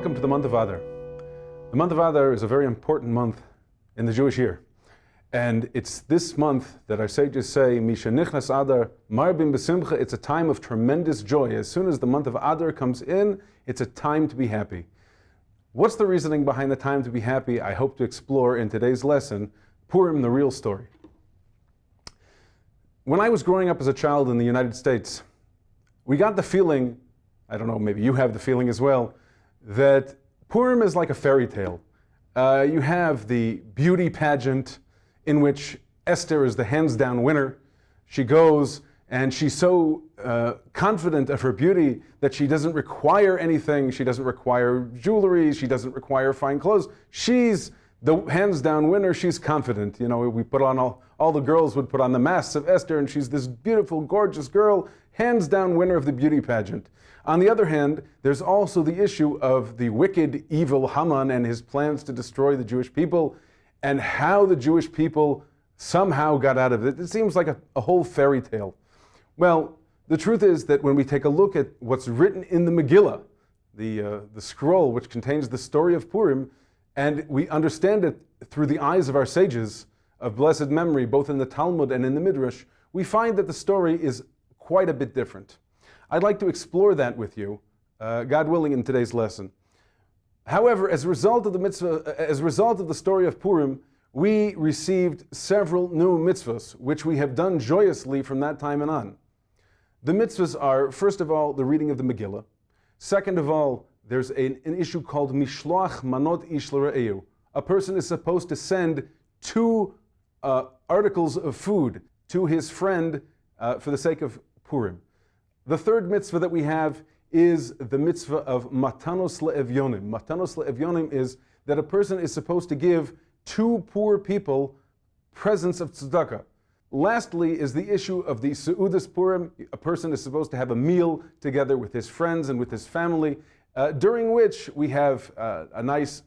Welcome to the month of Adar. The month of Adar is a very important month in the Jewish year. And it's this month that our sages say, Misha nichnas Adar, marbim b'simcha, it's a time of tremendous joy. As soon as the month of Adar comes in, it's a time to be happy. What's the reasoning behind the time to be happy? I hope to explore in today's lesson, Purim, the real story. When I was growing up as a child in the United States, we got the feeling, I don't know, maybe you have the feeling as well, that Purim is like a fairy tale. You have the beauty pageant in which Esther is the hands-down winner. She goes and she's so confident of her beauty that she doesn't require anything. She doesn't require jewelry. She doesn't require fine clothes. She's the hands-down winner. She's confident. You know, we put on all the girls would put on the masks of Esther, and she's this beautiful, gorgeous girl, hands-down winner of the beauty pageant. On the other hand, there's also the issue of the wicked, evil Haman and his plans to destroy the Jewish people, and how the Jewish people somehow got out of it. It seems like a whole fairy tale. Well, the truth is that when we take a look at what's written in the Megillah, the scroll which contains the story of Purim, and we understand it through the eyes of our sages of blessed memory, both in the Talmud and in the Midrash, we find that the story is quite a bit different. I'd like to explore that with you, God willing, in today's lesson. However, as a result of the mitzvah, as a result of the story of Purim, we received several new mitzvahs, which we have done joyously from that time and on. The mitzvahs are, first of all, the reading of the Megillah. Second of all, there's an issue called Mishloach Manot Ish L'Re'eu. A person is supposed to send two articles of food to his friend for the sake of Purim. The third mitzvah that we have is the mitzvah of Matanos Le'evyonim. Matanos Le'evyonim is that a person is supposed to give two poor people presents of tzedakah. Lastly is the issue of the Seudas Purim. A person is supposed to have a meal together with his friends and with his family, during which we have a nice,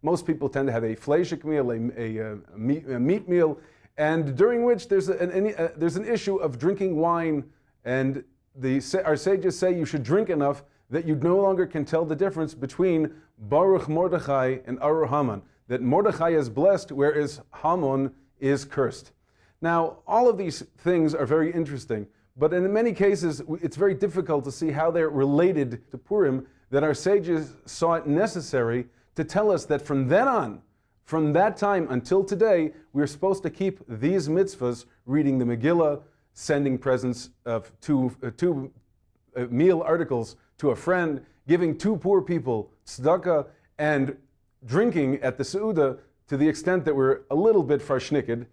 most people tend to have a fleishik meal, a meat meal, and during which there's an issue of drinking wine, and our sages say you should drink enough that you no longer can tell the difference between Baruch Mordechai and Arur Haman, that Mordechai is blessed, whereas Haman is cursed. Now, all of these things are very interesting, but in many cases, it's very difficult to see how they're related to Purim, that our sages saw it necessary to tell us that from then on, from that time until today, we're supposed to keep these mitzvahs, reading the Megillah, sending presents of two meal articles to a friend, giving two poor people tzedakah, and drinking at the Seudah to the extent that we're a little bit farshniked.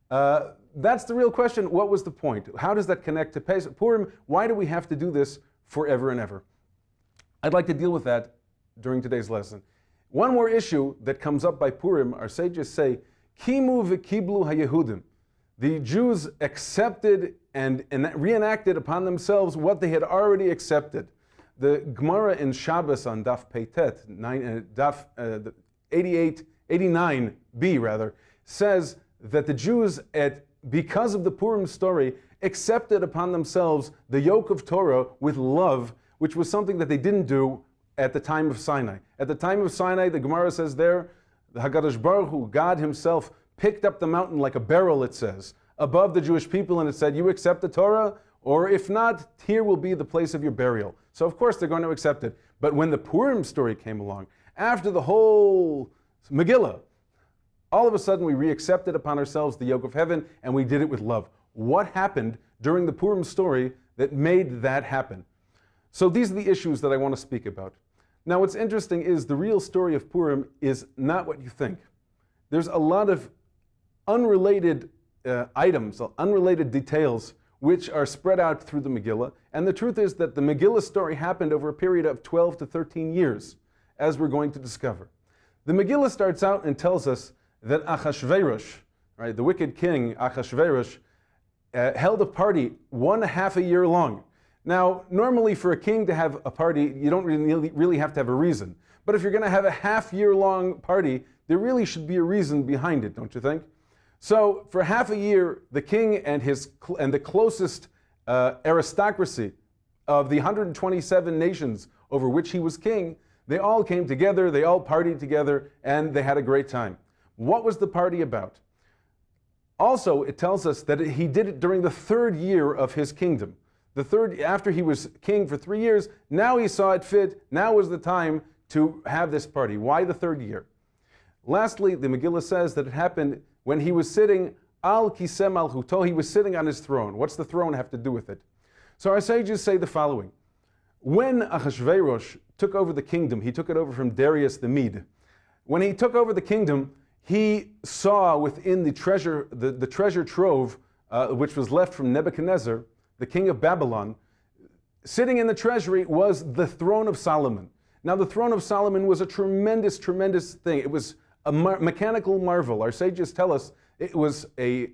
That's the real question. What was the point? How does that connect to Purim? Why do we have to do this forever and ever? I'd like to deal with that during today's lesson. One more issue that comes up by Purim, our sages say, Kimu v'kiblu haYehudim. The Jews accepted and reenacted upon themselves what they had already accepted. The Gemara in Shabbos on Daf Peitet, Daf 89b rather, says that the Jews, because of the Purim story, accepted upon themselves the yoke of Torah with love, which was something that they didn't do at the time of Sinai. At the time of Sinai, the Gemara says there, the HaKadosh Baruch Hu, God himself, picked up the mountain like a barrel, it says, above the Jewish people, and it said, you accept the Torah, or if not, here will be the place of your burial. So of course they're going to accept it. But when the Purim story came along, after the whole Megillah, all of a sudden we re-accepted upon ourselves the yoke of heaven, and we did it with love. What happened during the Purim story that made that happen? So these are the issues that I want to speak about. Now what's interesting is the real story of Purim is not what you think. There's a lot of unrelated items, unrelated details, which are spread out through the Megillah. And the truth is that the Megillah story happened over a period of 12 to 13 years, as we're going to discover. The Megillah starts out and tells us that Achashverosh, right, the wicked king Achashverosh, held a party 1.5 year long. Now, normally for a king to have a party, you don't really have to have a reason. But if you're going to have a half-year-long party, there really should be a reason behind it, don't you think? So, for half a year, the king and the closest aristocracy of the 127 nations over which he was king, They all came together, they all partied together, and they had a great time. What was the party about? Also, it tells us that he did it during the 3rd year of his kingdom. The third, after he was king for 3 years, now he saw it fit, now was the time to have this party. Why the 3rd year? Lastly, the Megillah says that it happened when he was sitting al kiseh malchuto, he was sitting on his throne. What's the throne have to do with it? So our sages say the following. When Achashverosh took over the kingdom, he took it over from Darius the Mede. When he took over the kingdom, he saw within the treasure trove, which was left from Nebuchadnezzar, the king of Babylon, sitting in the treasury was the throne of Solomon. Now the throne of Solomon was a tremendous, tremendous thing. It was a mechanical marvel. Our sages tell us it was a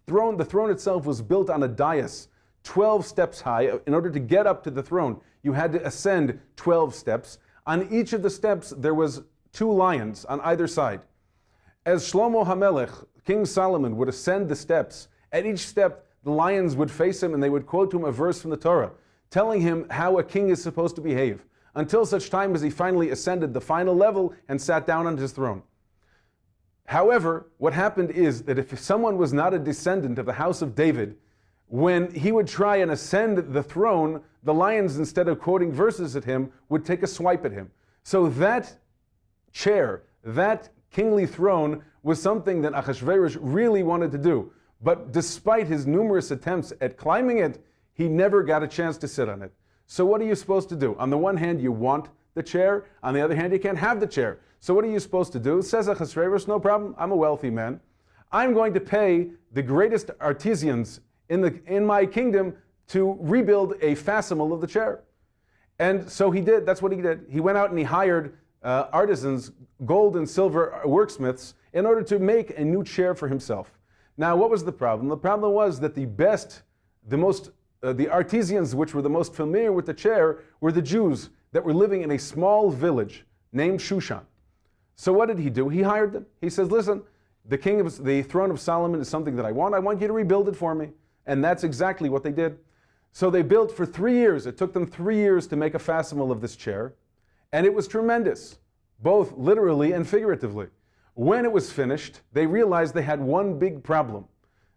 throne. The throne itself was built on a dais 12 steps high. In order to get up to the throne, you had to ascend 12 steps. On each of the steps, there was 2 lions on either side. As Shlomo HaMelech, King Solomon, would ascend the steps, at each step, the lions would face him and they would quote to him a verse from the Torah, telling him how a king is supposed to behave, until such time as he finally ascended the final level and sat down on his throne. However, what happened is that if someone was not a descendant of the house of David, when he would try and ascend the throne, the lions, instead of quoting verses at him, would take a swipe at him. So that chair, that kingly throne, was something that Achashverosh really wanted to do. But despite his numerous attempts at climbing it, he never got a chance to sit on it. So what are you supposed to do? On the one hand, you want the chair. On the other hand, you can't have the chair. So what are you supposed to do? Says Achashverosh, no problem, I'm a wealthy man. I'm going to pay the greatest artisans in my kingdom to rebuild a facsimile of the chair. And so he did, that's what he did. He went out and he hired artisans, gold and silver worksmiths, in order to make a new chair for himself. Now, what was the problem? The problem was that the artisans which were the most familiar with the chair were the Jews that were living in a small village named Shushan. So what did he do? He hired them. He says, listen, the throne of Solomon is something that I want you to rebuild it for me. And that's exactly what they did. So they built for 3 years. It took them 3 years to make a facsimile of this chair. And it was tremendous, both literally and figuratively. When it was finished, they realized they had one big problem.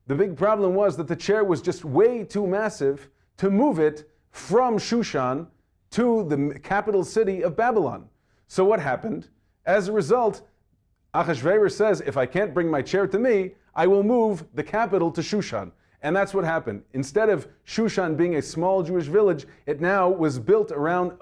The big problem was that the chair was just way too massive to move it from Shushan to the capital city of Babylon. So what happened? As a result, Achashverosh says, if I can't bring my chair to me, I will move the capital to Shushan. And that's what happened. Instead of Shushan being a small Jewish village, it now was built around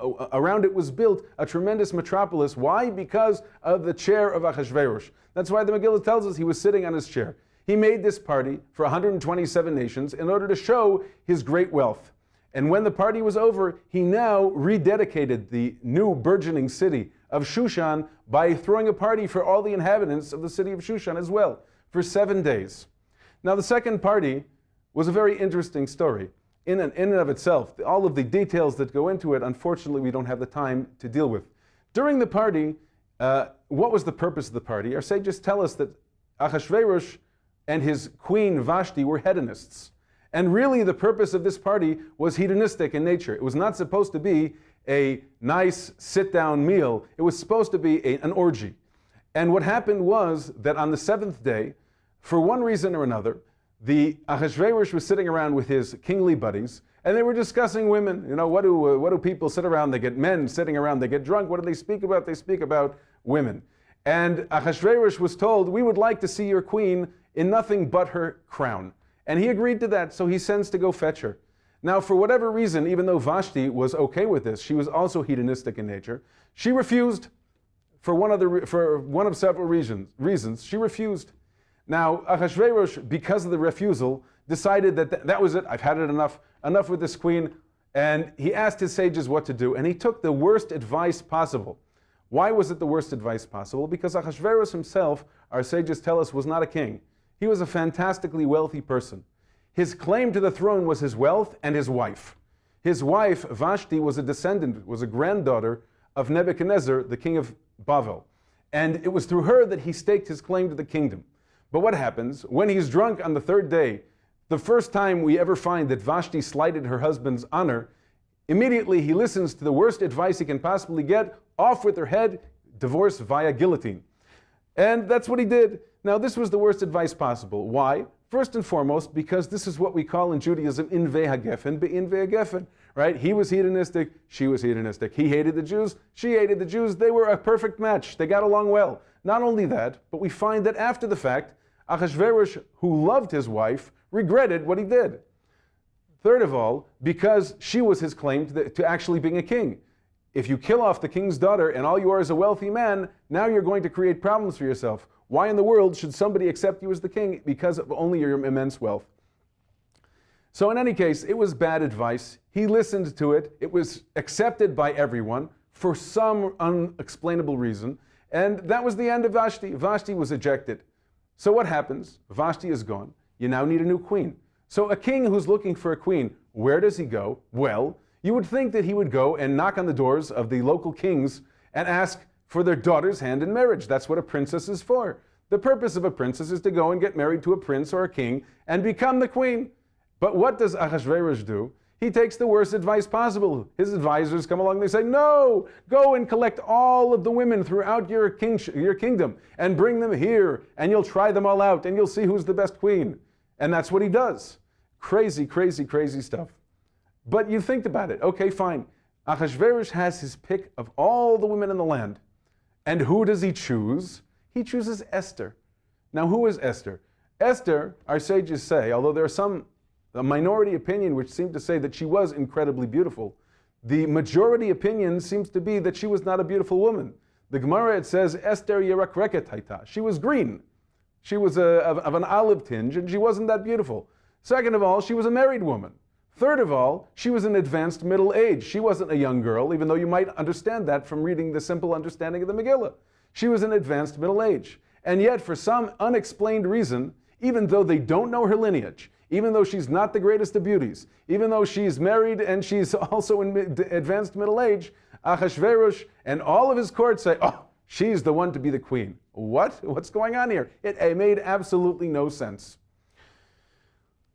it was built a tremendous metropolis. Why? Because of the chair of Achashverosh. That's why the Megillah tells us he was sitting on his chair. He made this party for 127 nations in order to show his great wealth. And when the party was over, he now rededicated the new burgeoning city of Shushan by throwing a party for all the inhabitants of the city of Shushan as well, for 7 days. Now the second party was a very interesting story in and of itself. All of the details that go into it, unfortunately, we don't have the time to deal with. During the party, what was the purpose of the party? Our sages tell us that Achashverosh and his queen Vashti were hedonists. And really the purpose of this party was hedonistic in nature. It was not supposed to be a nice sit-down meal. It was supposed to be an orgy. And what happened was that on the 7th day, for one reason or another, the Achashverosh was sitting around with his kingly buddies, and they were discussing women. You know, what do people sit around? They get men sitting around, they get drunk. What do they speak about? They speak about women. And Achashverosh was told, we would like to see your queen in nothing but her crown. And he agreed to that, so he sends to go fetch her. Now, for whatever reason, even though Vashti was okay with this, she was also hedonistic in nature. She refused for one of several reasons. She refused. Now, Achashverosh, because of the refusal, decided that that was it. I've had it enough with this queen. And he asked his sages what to do. And he took the worst advice possible. Why was it the worst advice possible? Because Achashverosh himself, our sages tell us, was not a king. He was a fantastically wealthy person. His claim to the throne was his wealth and his wife. His wife, Vashti, was a granddaughter of Nebuchadnezzar, the king of Bavel. And it was through her that he staked his claim to the kingdom. But what happens? When he's drunk on the 3rd day, the first time we ever find that Vashti slighted her husband's honor, Immediately, he listens to the worst advice he can possibly get: off with her head, divorce via guillotine. And that's what he did. Now, this was the worst advice possible. Why? First and foremost, because this is what we call in Judaism in ve'hagefen, be'in ve'hagefen, right? He was hedonistic, she was hedonistic. He hated the Jews, she hated the Jews. They were a perfect match. They got along well. Not only that, but we find that after the fact, Achashverosh, who loved his wife, regretted what he did. Third of all, because she was his claim to actually being a king. If you kill off the king's daughter and all you are is a wealthy man, now you're going to create problems for yourself. Why in the world should somebody accept you as the king because of only your immense wealth? So in any case, it was bad advice. He listened to it. It was accepted by everyone for some unexplainable reason. And that was the end of Vashti. Vashti was ejected. So what happens? Vashti is gone. You now need a new queen. So a king who's looking for a queen, where does he go? Well, you would think that he would go and knock on the doors of the local kings and ask for their daughter's hand in marriage. That's what a princess is for. The purpose of a princess is to go and get married to a prince or a king and become the queen. But what does Achashverosh do? He takes the worst advice possible. His advisors come along and they say, no, go and collect all of the women throughout your kingdom and bring them here, and you'll try them all out and you'll see who's the best queen. And that's what he does. Crazy, crazy, crazy stuff. But you think about it. Okay, fine. Achashverosh has his pick of all the women in the land. And who does he choose? He chooses Esther. Now, who is Esther? Esther, our sages say, although there are a minority opinion which seem to say that she was incredibly beautiful, the majority opinion seems to be that she was not a beautiful woman. The Gemara, it says, Esther yerakreket haita. She was green. She was of an olive tinge, and she wasn't that beautiful. Second of all, she was a married woman. Third of all, she was in advanced middle age. She wasn't a young girl, even though you might understand that from reading the simple understanding of the Megillah. She was in advanced middle age. And yet, for some unexplained reason, even though they don't know her lineage, even though she's not the greatest of beauties, even though she's married and she's also in advanced middle age, Achashverosh and all of his court say, oh, she's the one to be the queen. What? What's going on here? It made absolutely no sense.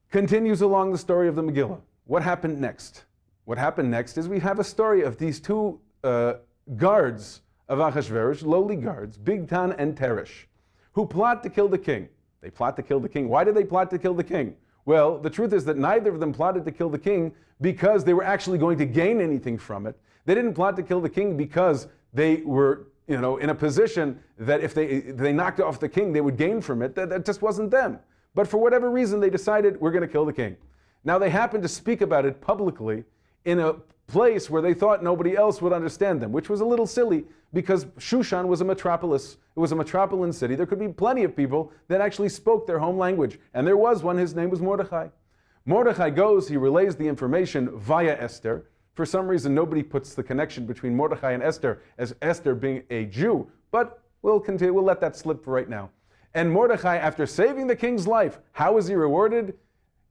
Continues along the story of the Megillah. What happened next? What happened next is we have a story of these two guards of Achashverosh, lowly guards, Bigtan and Teresh, who plot to kill the king. They plot to kill the king. Why did they plot to kill the king? Well, the truth is that neither of them plotted to kill the king because they were actually going to gain anything from it. They didn't plot to kill the king because they were, in a position that if they knocked off the king, they would gain from it. That just wasn't them. But for whatever reason, they decided, we're going to kill the king. Now, they happened to speak about it publicly in a place where they thought nobody else would understand them, which was a little silly because Shushan was a metropolis. It was a metropolitan city. There could be plenty of people that actually spoke their home language. And there was one, his name was Mordechai. Mordechai goes, he relays the information via Esther. For some reason, nobody puts the connection between Mordechai and Esther as Esther being a Jew. But we'll continue, we'll let that slip for right now. And Mordechai, after saving the king's life, how is he rewarded?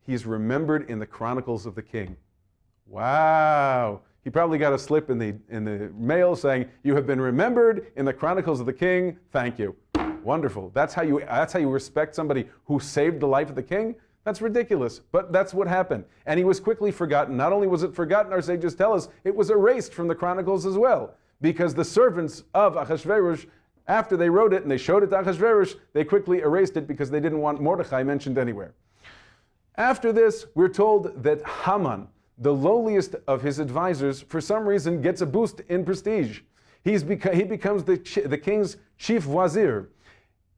He's remembered in the chronicles of the king. Wow. He probably got a slip in the mail saying, you have been remembered in the chronicles of the king. Thank you. Wonderful. That's how you respect somebody who saved the life of the king? That's ridiculous. But that's what happened. And he was quickly forgotten. Not only was it forgotten, our sages tell us, it was erased from the chronicles as well. Because the servants of Achashverosh, after they wrote it and they showed it to Achashverosh, they quickly erased it because they didn't want Mordechai mentioned anywhere. After this, we're told that Haman, the lowliest of his advisors, for some reason gets a boost in prestige. He becomes the king's chief wazir.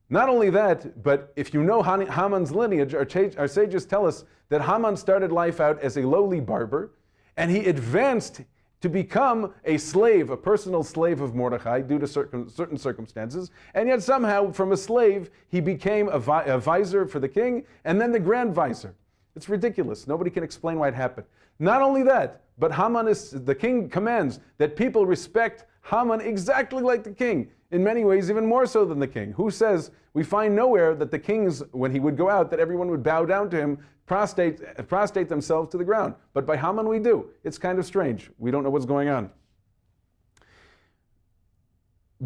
Not only that, but if you know Haman's lineage, our sages tell us that Haman started life out as a lowly barber, and he advanced to become a slave, a personal slave of Mordechai due to certain circumstances, and yet somehow from a slave he became a vizier for the king, and then the grand vizier. It's ridiculous. Nobody can explain why it happened. Not only that, but the king commands that people respect Haman exactly like the king, in many ways even more so than the king. Who says, we find nowhere that the kings, when he would go out, that everyone would bow down to him, prostrate themselves to the ground. But by Haman we do. It's kind of strange. We don't know what's going on.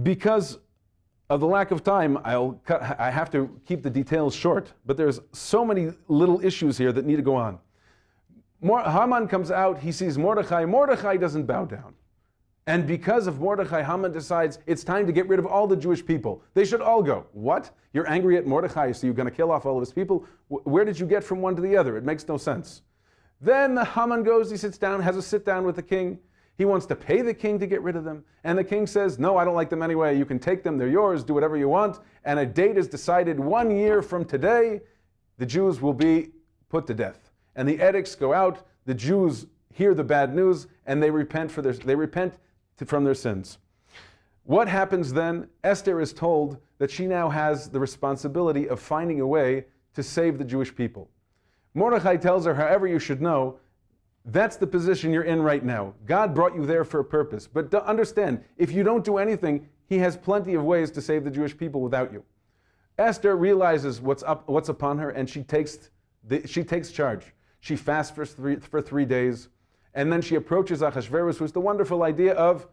Because of the lack of time, I have to keep the details short, but there's so many little issues here that need to go on. Haman comes out, he sees Mordechai. Mordechai doesn't bow down. And because of Mordechai, Haman decides it's time to get rid of all the Jewish people. They should all go. What? You're angry at Mordechai, so you're going to kill off all of his people? Where did you get from one to the other? It makes no sense. Then Haman goes, he sits down, has a sit down with the king. He wants to pay the king to get rid of them. And the king says, no, I don't like them anyway. You can take them, they're yours, do whatever you want. And a date is decided 1 year from today, the Jews will be put to death. And the edicts go out, the Jews hear the bad news, and they repent from their sins. What happens then? Esther is told that she now has the responsibility of finding a way to save the Jewish people. Mordechai tells her, however, you should know, that's the position you're in right now. God brought you there for a purpose. But understand, if you don't do anything, he has plenty of ways to save the Jewish people without you. Esther realizes what's upon her, and she takes charge. She fasts for 3 days, and then she approaches Achashverosh with the wonderful idea of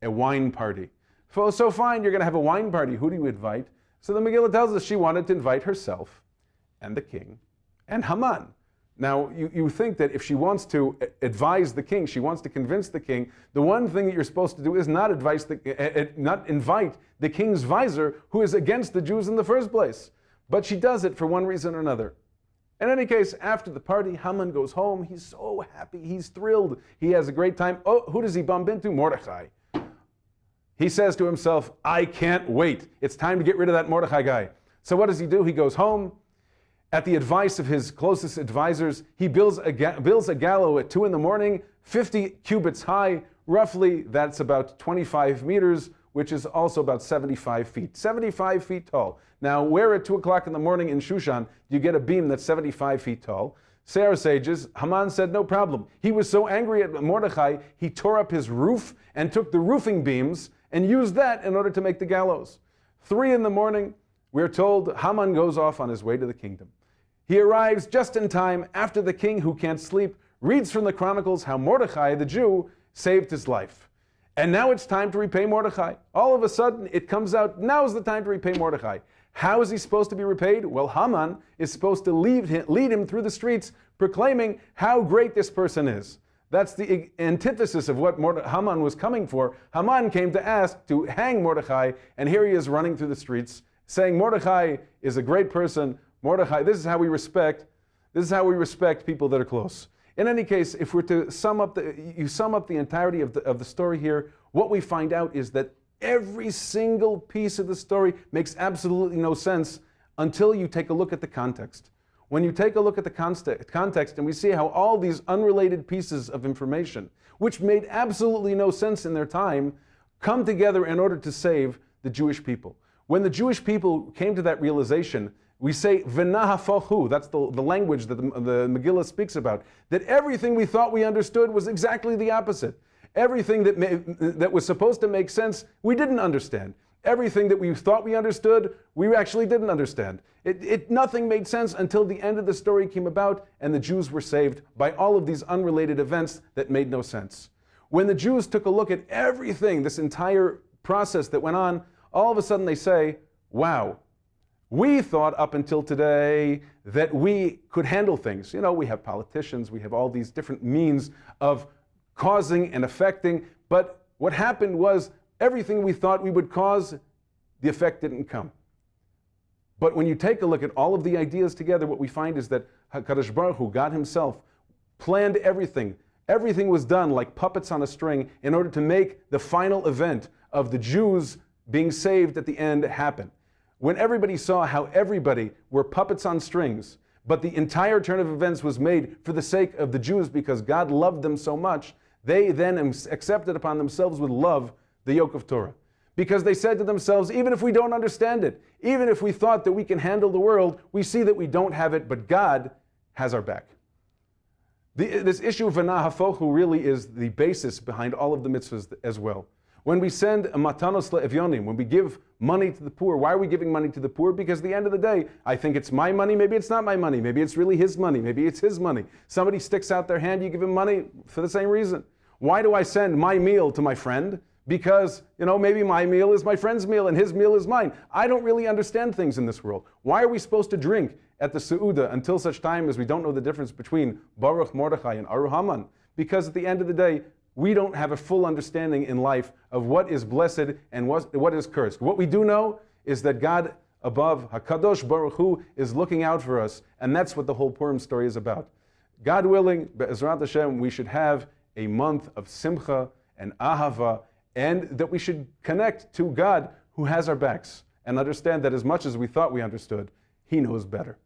a wine party. So fine, you're going to have a wine party. Who do you invite? So the Megillah tells us she wanted to invite herself and the king and Haman. Now, you think that if she wants to advise the king, she wants to convince the king, the one thing that you're supposed to do is not invite the king's visor who is against the Jews in the first place. But she does it for one reason or another. In any case, after the party, Haman goes home. He's so happy. He's thrilled. He has a great time. Oh, who does he bump into? Mordechai. He says to himself, I can't wait. It's time to get rid of that Mordechai guy. So what does he do? He goes home. At the advice of his closest advisors, he builds a gallows at 2 a.m, 50 cubits high. Roughly, that's about 25 meters, which is also about 75 feet. 75 feet tall. Now, where at 2 o'clock in the morning in Shushan do you get a beam that's 75 feet tall? Say our sages, Haman said no problem. He was so angry at Mordechai, he tore up his roof and took the roofing beams and used that in order to make the gallows. 3 a.m, we're told Haman goes off on his way to the kingdom. He arrives just in time after the king, who can't sleep, reads from the Chronicles how Mordechai, the Jew, saved his life. And now it's time to repay Mordechai. All of a sudden, it comes out, now's the time to repay Mordechai. How is he supposed to be repaid? Well, Haman is supposed to lead him through the streets, proclaiming how great this person is. That's the antithesis of what Haman was coming for. Haman came to ask to hang Mordechai, and here he is running through the streets, saying Mordechai is a great person. Mordechai, this is how we respect people that are close. In any case, if we're to sum up the entirety of the story here, what we find out is that every single piece of the story makes absolutely no sense until you take a look at the context. When you take a look at the context and we see how all these unrelated pieces of information, which made absolutely no sense in their time, come together in order to save the Jewish people. When the Jewish people came to that realization, we say, v'nahafochu, that's the language that the Megillah speaks about, that everything we thought we understood was exactly the opposite. Everything that was supposed to make sense, we didn't understand. Everything that we thought we understood, we actually didn't understand. Nothing made sense until the end of the story came about and the Jews were saved by all of these unrelated events that made no sense. When the Jews took a look at everything, this entire process that went on, all of a sudden they say, wow, we thought up until today that we could handle things. You know, we have politicians, we have all these different means of causing and affecting, but what happened was everything we thought we would cause, the effect didn't come. But when you take a look at all of the ideas together, what we find is that HaKadosh Baruch Hu, God himself, planned everything. Everything was done like puppets on a string in order to make the final event of the Jews being saved at the end happen. When everybody saw how everybody were puppets on strings, but the entire turn of events was made for the sake of the Jews because God loved them so much, they then accepted upon themselves with love the yoke of Torah. Because they said to themselves, even if we don't understand it, even if we thought that we can handle the world, we see that we don't have it, but God has our back. This issue of v'nahafochu really is the basis behind all of the mitzvahs as well. When we send a matanos le'evyonim, when we give money to the poor, why are we giving money to the poor? Because at the end of the day, I think it's my money, maybe it's not my money, maybe it's really his money, maybe it's his money. Somebody sticks out their hand, you give him money for the same reason. Why do I send my meal to my friend? Because, maybe my meal is my friend's meal and his meal is mine. I don't really understand things in this world. Why are we supposed to drink at the Seudah until such time as we don't know the difference between Baruch Mordechai and Aru Haman, because at the end of the day, we don't have a full understanding in life of what is blessed and what is cursed. What we do know is that God above, HaKadosh Baruch Hu, is looking out for us, and that's what the whole Purim story is about. God willing, Be'ezrat Hashem, we should have a month of simcha and ahava, and that we should connect to God who has our backs, and understand that as much as we thought we understood, He knows better.